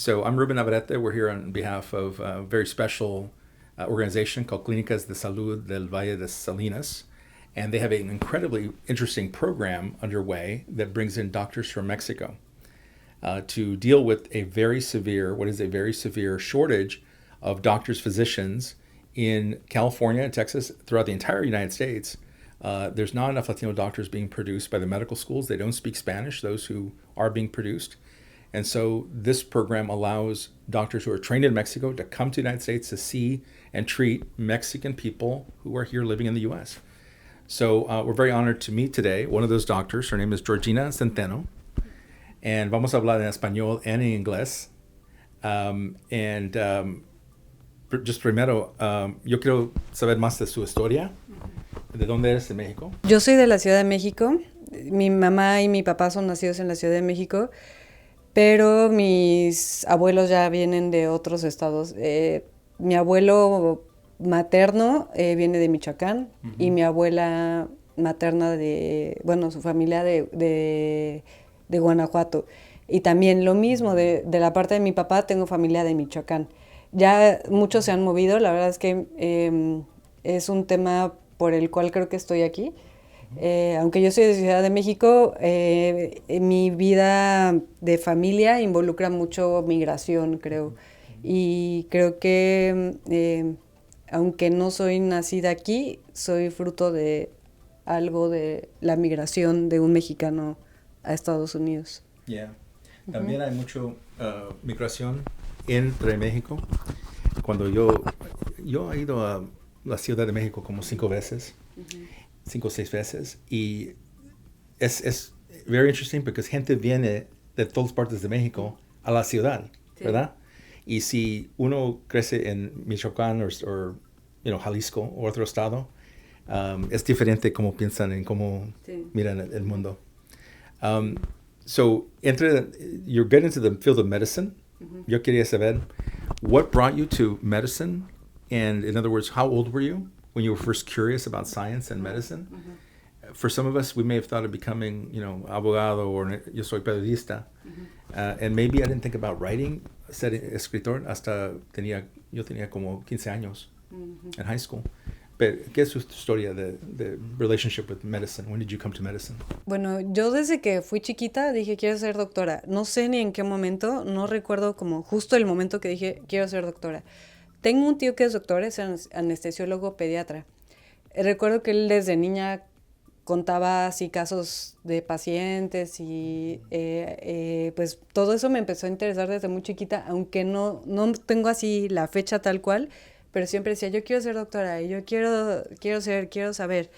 So I'm Ruben Navarrete. We're here on behalf of a very special organization called Clínicas de Salud del Valle de Salinas. And they have an incredibly interesting program underway that brings in doctors from Mexico to deal with what is a very severe shortage of doctors, physicians in California and Texas, throughout the entire United States. There's not enough Latino doctors being produced by the medical schools. They don't speak Spanish, those who are being produced. And so this program allows doctors who are trained in Mexico to come to the United States to see and treat Mexican people who are here living in the U.S. So we're very honored to meet today one of those doctors. Her name is Georgina Centeno. And vamos a hablar en español and en inglés. Just primero, yo quiero saber más de su historia. ¿De dónde eres, de México? Yo soy de la Ciudad de México. Mi mamá y mi papá son nacidos en la Ciudad de México, pero mis abuelos ya vienen de otros estados. Mi abuelo materno viene de Michoacán y mi abuela materna su familia de Guanajuato. Y también lo mismo, de la parte de mi papá tengo familia de Michoacán. Ya muchos se han movido, la verdad es que es un tema por el cual creo que estoy aquí. Aunque yo soy de Ciudad de México, mi vida de familia involucra mucho migración, creo. Y creo que, aunque no soy nacida aquí, soy fruto de algo de la migración de un mexicano a Estados Unidos. Yeah. También hay mucho migración entre México. Cuando yo he ido a la Ciudad de México como 5 veces, 5 o 6 veces, y es very interesting porque gente viene de todas partes de México a la ciudad, sí, ¿verdad? Y si uno crece en Michoacán o Jalisco o otro estado, es diferente cómo piensan en cómo miran el mundo. So you're getting into the field of medicine. Yo quería saber, what brought you to medicine? And in other words, how old were you when you were first curious about science and medicine? For some of us, we may have thought of becoming, abogado, or yo soy periodista. And maybe I didn't think about writing, ser escritor, hasta yo tenía como 15 años in high school. Pero, ¿qué es su historia de relationship with medicine? When did you come to medicine? Bueno, yo desde que fui chiquita dije, quiero ser doctora. No sé ni en qué momento, no recuerdo como justo el momento que dije, quiero ser doctora. Tengo un tío que es doctor, es anestesiólogo pediatra. Recuerdo que él desde niña contaba así casos de pacientes y pues todo eso me empezó a interesar desde muy chiquita, aunque no tengo así la fecha tal cual, pero siempre decía, yo quiero ser doctora y yo quiero saber.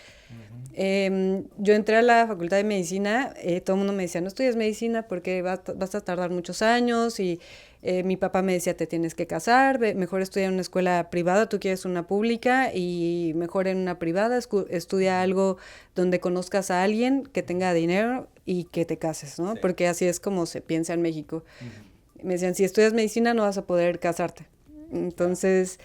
Yo entré a la facultad de medicina, todo el mundo me decía, no estudies medicina porque vas a tardar muchos años, y mi papá me decía, te tienes que casar, mejor estudia en una escuela privada, tú quieres una pública, y mejor en una privada estudia algo donde conozcas a alguien que tenga dinero y que te cases, ¿no? Sí. Porque así es como se piensa en México. Me decían, si estudias medicina no vas a poder casarte. Entonces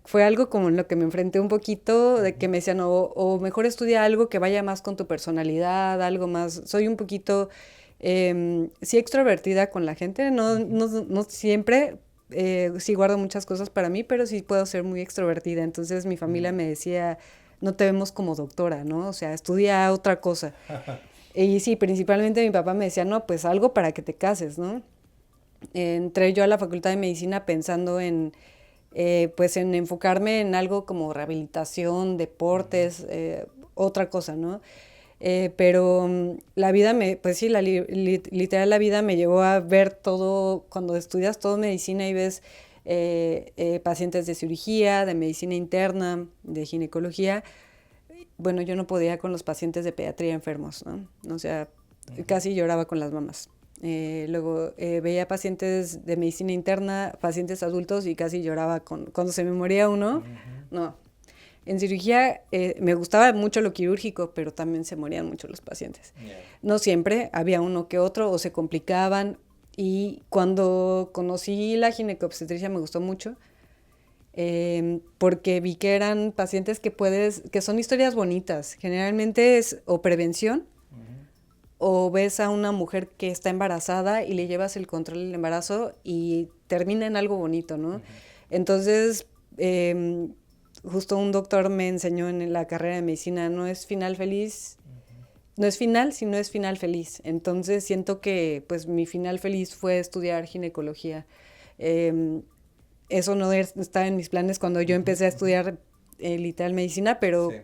fue algo como en lo que me enfrenté un poquito, de que me decían, o mejor estudia algo que vaya más con tu personalidad, algo más. Soy un poquito, sí, extrovertida con la gente, no siempre, sí guardo muchas cosas para mí, pero sí puedo ser muy extrovertida. Entonces mi familia me decía, no te vemos como doctora, ¿no? O sea, estudia otra cosa. Y sí, principalmente mi papá me decía, no, pues algo para que te cases, ¿no? Entré yo a la facultad de medicina pensando en enfocarme en algo como rehabilitación, deportes, otra cosa, ¿no? Pero la vida literal la vida me llevó a ver todo. Cuando estudias todo medicina y ves pacientes de cirugía, de medicina interna, de ginecología, bueno, yo no podía con los pacientes de pediatría enfermos, ¿no? O sea, casi lloraba con las mamás. Luego veía pacientes de medicina interna, pacientes adultos, y casi lloraba cuando se me moría uno. No. En cirugía me gustaba mucho lo quirúrgico, pero también se morían mucho los pacientes. No siempre, había uno que otro, o se complicaban. Y cuando conocí la ginecobstetricia me gustó mucho, porque vi que eran pacientes que son historias bonitas. Generalmente es o prevención o ves a una mujer que está embarazada y le llevas el control del embarazo y termina en algo bonito, ¿no? Entonces, justo un doctor me enseñó en la carrera de medicina, no es final feliz, no es final, sino es final feliz. Entonces siento que pues mi final feliz fue estudiar ginecología. Eso no estaba en mis planes cuando yo empecé a estudiar literal medicina, pero Sí.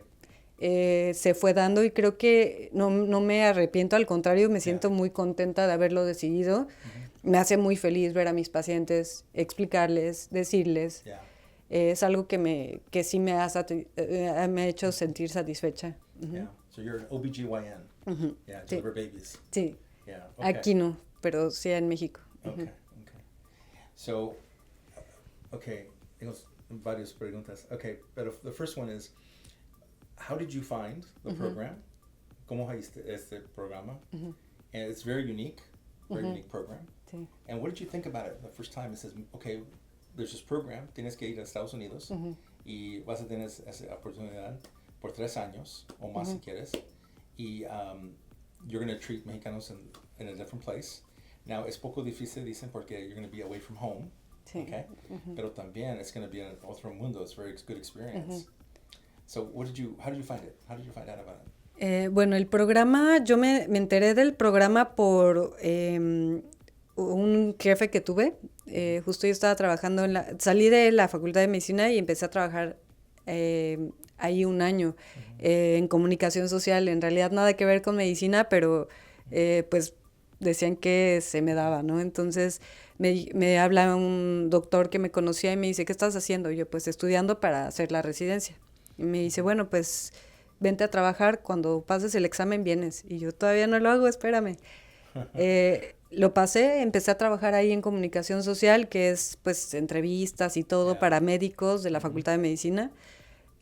se fue dando y creo que no me arrepiento, al contrario, me siento Yeah. muy contenta de haberlo decidido. Me hace muy feliz ver a mis pacientes, explicarles, decirles. Yeah. Es algo que sí me ha hecho sentir satisfecha. Yeah. So you're an OBGYN. Yeah, Sí. deliver babies. Sí, Yeah. Okay. aquí no, pero sí en México. Okay. Okay. So, okay, tengo varias preguntas. Okay, but the first one is, how did you find the program? ¿Cómo hallaste este programa? And it's very unique program. Sí. And what did you think about it the first time? It says, okay, there's this program, tienes que ir a Estados Unidos y vas a tener esa oportunidad por 3 años o más si quieres. Y you're going to treat mexicanos in a different place. Now, es poco difícil, dicen, porque you're going to be away from home. Sí. Okay? Pero también it's going to be in otro mundo. It's a very good experience. So how did you find it? How did you find out about it? Bueno, el programa, yo me enteré del programa por un jefe que tuve. Justo yo estaba trabajando salí de la Facultad de Medicina y empecé a trabajar ahí un año en comunicación social. En realidad nada que ver con medicina, pero pues decían que se me daba, ¿no? Entonces me habla un doctor que me conocía y me dice, ¿qué estás haciendo? Yo, pues estudiando para hacer la residencia. Y me dice, bueno, pues vente a trabajar, cuando pases el examen vienes. Y yo, todavía no lo hago, espérame. Lo pasé, empecé a trabajar ahí en comunicación social, que es pues entrevistas y todo para médicos de la Facultad de Medicina.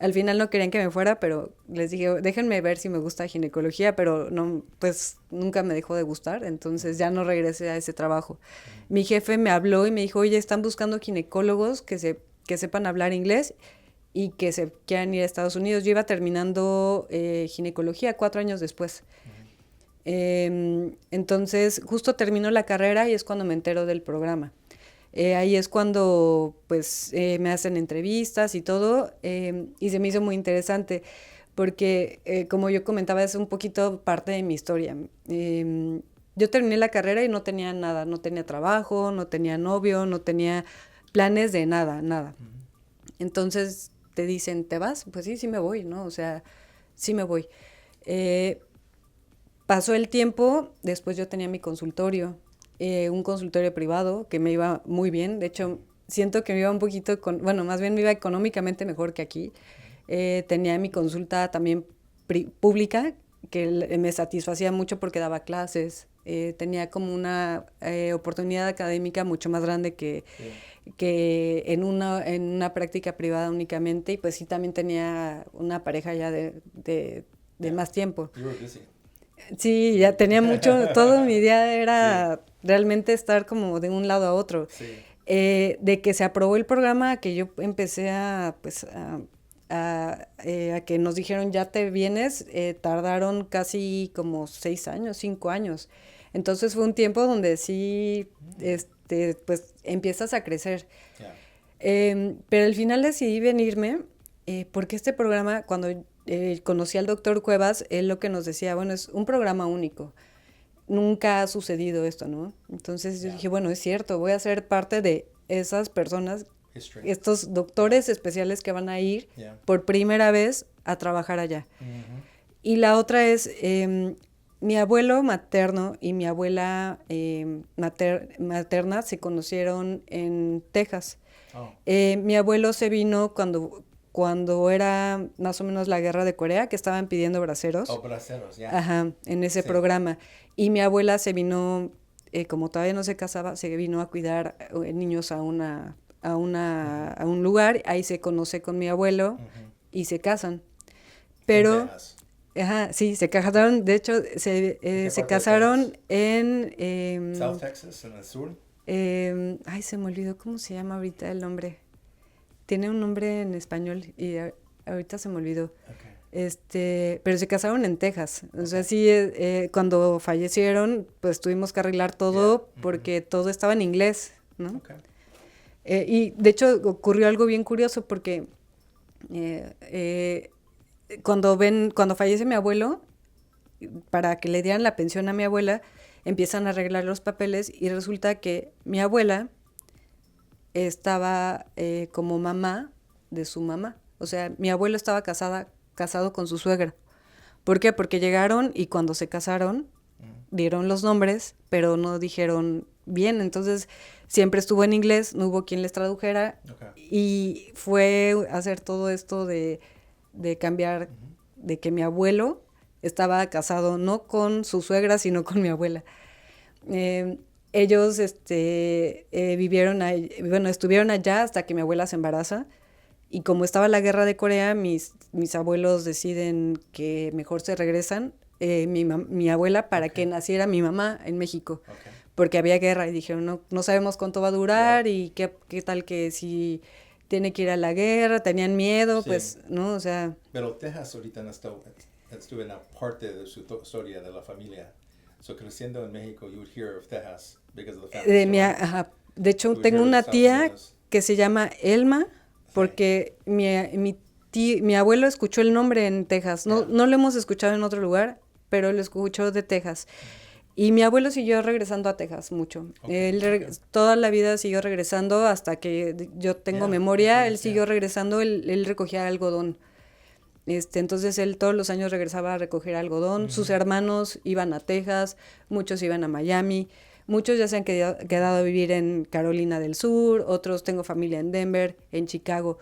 Al final no querían que me fuera, pero les dije, déjenme ver si me gusta ginecología, pero no, pues nunca me dejó de gustar, entonces ya no regresé a ese trabajo. Mi jefe me habló y me dijo, oye, están buscando ginecólogos que sepan hablar inglés y que se quieran ir a Estados Unidos. Yo iba terminando ginecología 4 años después. Entonces, justo terminó la carrera y es cuando me entero del programa. Ahí es cuando pues me hacen entrevistas y todo, y se me hizo muy interesante porque como yo comentaba es un poquito parte de mi historia. Yo terminé la carrera y no tenía nada, no tenía trabajo, no tenía novio, no tenía planes de nada, nada. Entonces te dicen, ¿te vas? Pues sí, sí me voy, ¿no? O sea, sí me voy. Pasó el tiempo, después yo tenía mi consultorio, un consultorio privado que me iba muy bien. De hecho, siento que me iba un poquito, bueno, más bien me iba económicamente mejor que aquí. Tenía mi consulta también pública, que me satisfacía mucho porque daba clases. Tenía como una oportunidad académica mucho más grande que en una práctica privada únicamente. Y pues sí, también tenía una pareja ya de más tiempo. You were busy. Sí, ya tenía mucho, todo mi día era realmente estar como de un lado a otro. Sí. De que se aprobó el programa, que yo empecé a que nos dijeron ya te vienes, tardaron casi como 6 años, 5 años. Entonces fue un tiempo donde sí, pues empiezas a crecer. Yeah. Pero al final decidí venirme porque este programa, cuando conocí al doctor Cuevas, él lo que nos decía, bueno, es un programa único. Nunca ha sucedido esto, ¿no? Entonces yo dije, bueno, es cierto, voy a ser parte de esas personas, estos doctores especiales que van a ir por primera vez a trabajar allá. Y la otra es, mi abuelo materno y mi abuela materna se conocieron en Texas. Oh. Mi abuelo se vino cuando era más o menos la guerra de Corea, que estaban pidiendo braceros. Oh, braceros, ya. Ajá, en ese programa. Y mi abuela se vino, como todavía no se casaba, se vino a cuidar niños a un lugar. Ahí se conoce con mi abuelo y se casan. Pero, ajá, sí, se casaron. De hecho, se casaron en South Texas, en el sur. Ay, se me olvidó cómo se llama ahorita el nombre. Tiene un nombre en español y ahorita se me olvidó. Pero se casaron en Texas. O sea, sí, cuando fallecieron, pues tuvimos que arreglar todo porque todo estaba en inglés, ¿no? Okay. Y de hecho ocurrió algo bien curioso porque eh, eh, cuando fallece mi abuelo, para que le dieran la pensión a mi abuela, empiezan a arreglar los papeles y resulta que mi abuela estaba como mamá de su mamá. O sea, mi abuelo estaba casado con su suegra. ¿Por qué? Porque llegaron y cuando se casaron dieron los nombres, pero no dijeron bien. Entonces siempre estuvo en inglés, no hubo quien les tradujera. Okay. Y fue hacer todo esto de cambiar, de que mi abuelo estaba casado no con su suegra, sino con mi abuela. Ellos estuvieron allá hasta que mi abuela se embaraza. Y como estaba la guerra de Corea, mis abuelos deciden que mejor se regresan, mi abuela, para que naciera mi mamá en México. Okay. Porque había guerra y dijeron, no sabemos cuánto va a durar y qué tal que si tiene que ir a la guerra, tenían miedo, Sí. pues, ¿no? O sea, Pero Texas ahorita no estuve en la parte de su historia de la familia. So creciendo en México, you would hear of Texas because of the family story. ajá. De hecho, You would tengo hear of una Estados tía Unidos. que se llama Elma, porque mi abuelo escuchó el nombre en Texas. No, Yeah. no lo hemos escuchado en otro lugar, pero lo escuchó de Texas. Y mi abuelo siguió regresando a Texas mucho. Okay. Toda la vida siguió regresando hasta que yo tengo Yeah, memoria. Él yeah. siguió regresando, él recogía algodón. Entonces él todos los años regresaba a recoger algodón. Sus hermanos iban a Texas, muchos iban a Miami. Muchos ya se han quedado a vivir en Carolina del Sur, otros tengo familia en Denver, en Chicago.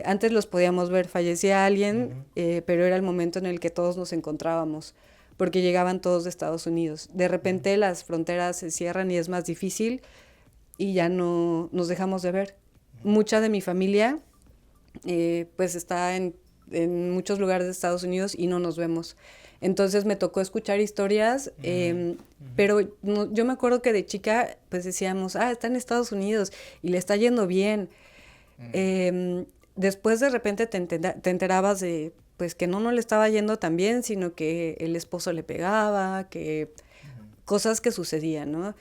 Antes los podíamos ver, fallecía alguien, pero era el momento en el que todos nos encontrábamos, porque llegaban todos de Estados Unidos. De repente las fronteras se cierran y es más difícil y ya no nos dejamos de ver. Mucha de mi familia pues está en muchos lugares de Estados Unidos y no nos vemos. Entonces me tocó escuchar historias, pero yo me acuerdo que de chica pues decíamos, está en Estados Unidos y le está yendo bien. Después de repente te enterabas de pues que no le estaba yendo tan bien, sino que el esposo le pegaba, que cosas que sucedían, ¿no?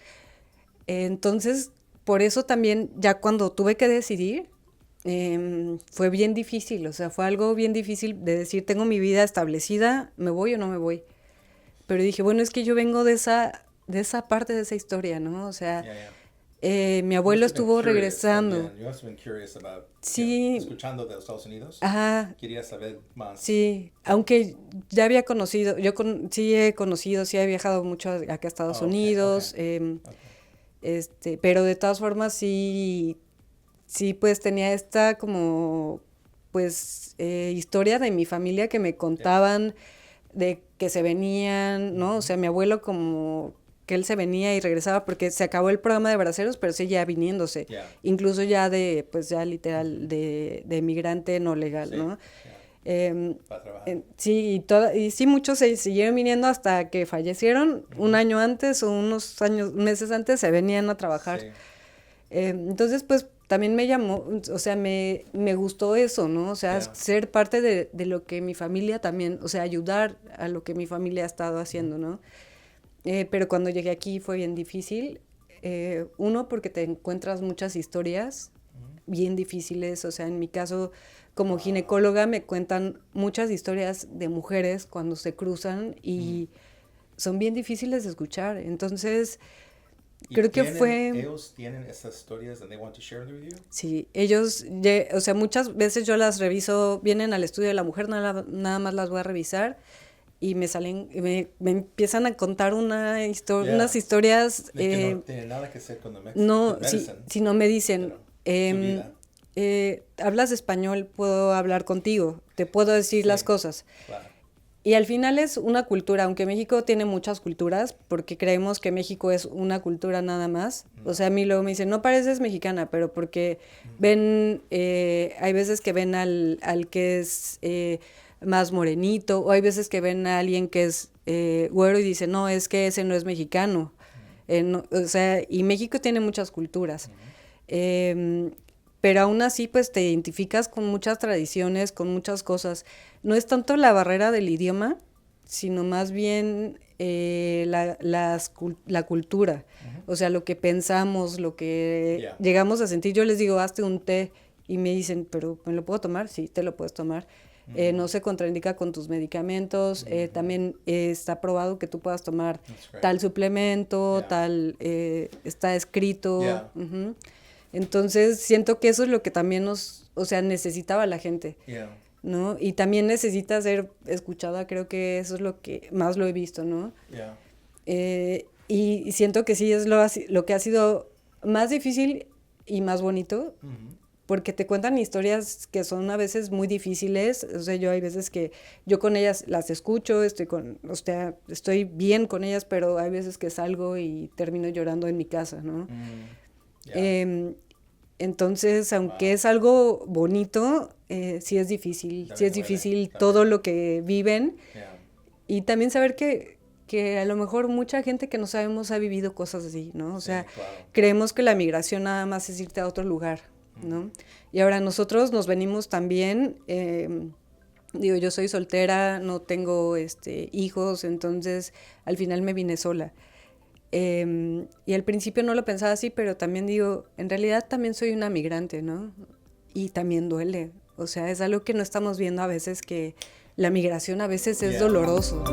Entonces, por eso también ya cuando tuve que decidir, fue bien difícil, o sea, fue algo bien difícil de decir, tengo mi vida establecida, ¿me voy o no me voy? Pero dije, bueno, es que yo vengo de esa parte de esa historia, ¿no? O sea, mi abuelo estuvo regresando. Sí. Escuchando de Estados Unidos. Ajá. Quería saber más. Sí, aunque ya había conocido, sí he conocido, sí he viajado mucho acá a Estados Unidos, pero de todas formas sí, pues tenía esta como, pues, historia de mi familia que me contaban de que se venían, ¿no? O sea, mi abuelo como que él se venía y regresaba porque se acabó el programa de braceros, pero seguía viniéndose. Incluso ya pues ya literal de migrante no legal, ¿no? Para trabajar. Sí, y sí, muchos se siguieron viniendo hasta que fallecieron. Un año antes o meses antes se venían a trabajar. Sí. Entonces, pues también me llamó, o sea, me gustó eso, ¿no? O sea, ser parte de lo que mi familia también, o sea, ayudar a lo que mi familia ha estado haciendo, ¿no? Pero cuando llegué aquí fue bien difícil. Uno, porque te encuentras muchas historias bien difíciles, o sea, en mi caso, como ginecóloga, me cuentan muchas historias de mujeres cuando se cruzan y son bien difíciles de escuchar. Entonces, creo que ¿Ellos tienen esas historias and they want to share them with you? Sí, ellos, o sea, muchas veces yo las reviso, vienen al estudio de la mujer, nada más las voy a revisar y me salen, me empiezan a contar unas historias. Que no tienen nada que hacer con no, medicine. si no me dicen, su vida. hablas español, puedo hablar contigo, te puedo decir las cosas. Claro. Y al final es una cultura, aunque México tiene muchas culturas, porque creemos que México es una cultura nada más. O sea, a mí luego me dicen, no pareces mexicana, pero porque ven, hay veces que ven al que es más morenito, o hay veces que ven a alguien que es güero y dicen, no, es que ese no es mexicano. No, o sea, y México tiene muchas culturas. pero aún así pues te identificas con muchas tradiciones, con muchas cosas. No es tanto la barrera del idioma, sino más bien la cultura, o sea, lo que pensamos, lo que Yeah. llegamos a sentir. Yo les digo, hazte un té y me dicen, pero ¿me lo puedo tomar? Sí, te lo puedes tomar. No se contraindica con tus medicamentos. También está probado que tú puedas tomar That's great. tal suplemento, Yeah. tal, está escrito. Yeah. Ujú. Entonces siento que eso es lo que también o sea, necesitaba la gente, Yeah. ¿no? Y también necesita ser escuchada, creo que eso es lo que más lo he visto, ¿no? Yeah. Y siento que sí es lo que ha sido más difícil y más bonito, porque te cuentan historias que son a veces muy difíciles. O sea, yo hay veces que yo con ellas las escucho, o sea, estoy bien con ellas, pero hay veces que salgo y termino llorando en mi casa, ¿no? Yeah. Entonces, aunque Wow. es algo bonito, sí es difícil, También sí es duele, difícil también. todo lo que viven Yeah. y también saber que a lo mejor mucha gente que no sabemos ha vivido cosas así, ¿no? O Sí, sea, claro. creemos que la migración nada más es irte a otro lugar, ¿no? Y ahora nosotros nos venimos también, digo, yo soy soltera, no tengo hijos, entonces al final me vine sola. Y al principio no lo pensaba así, pero también digo, en realidad también soy una migrante, ¿no? Y también duele. O sea, es algo que no estamos viendo a veces, que la migración a veces es Yeah. doloroso.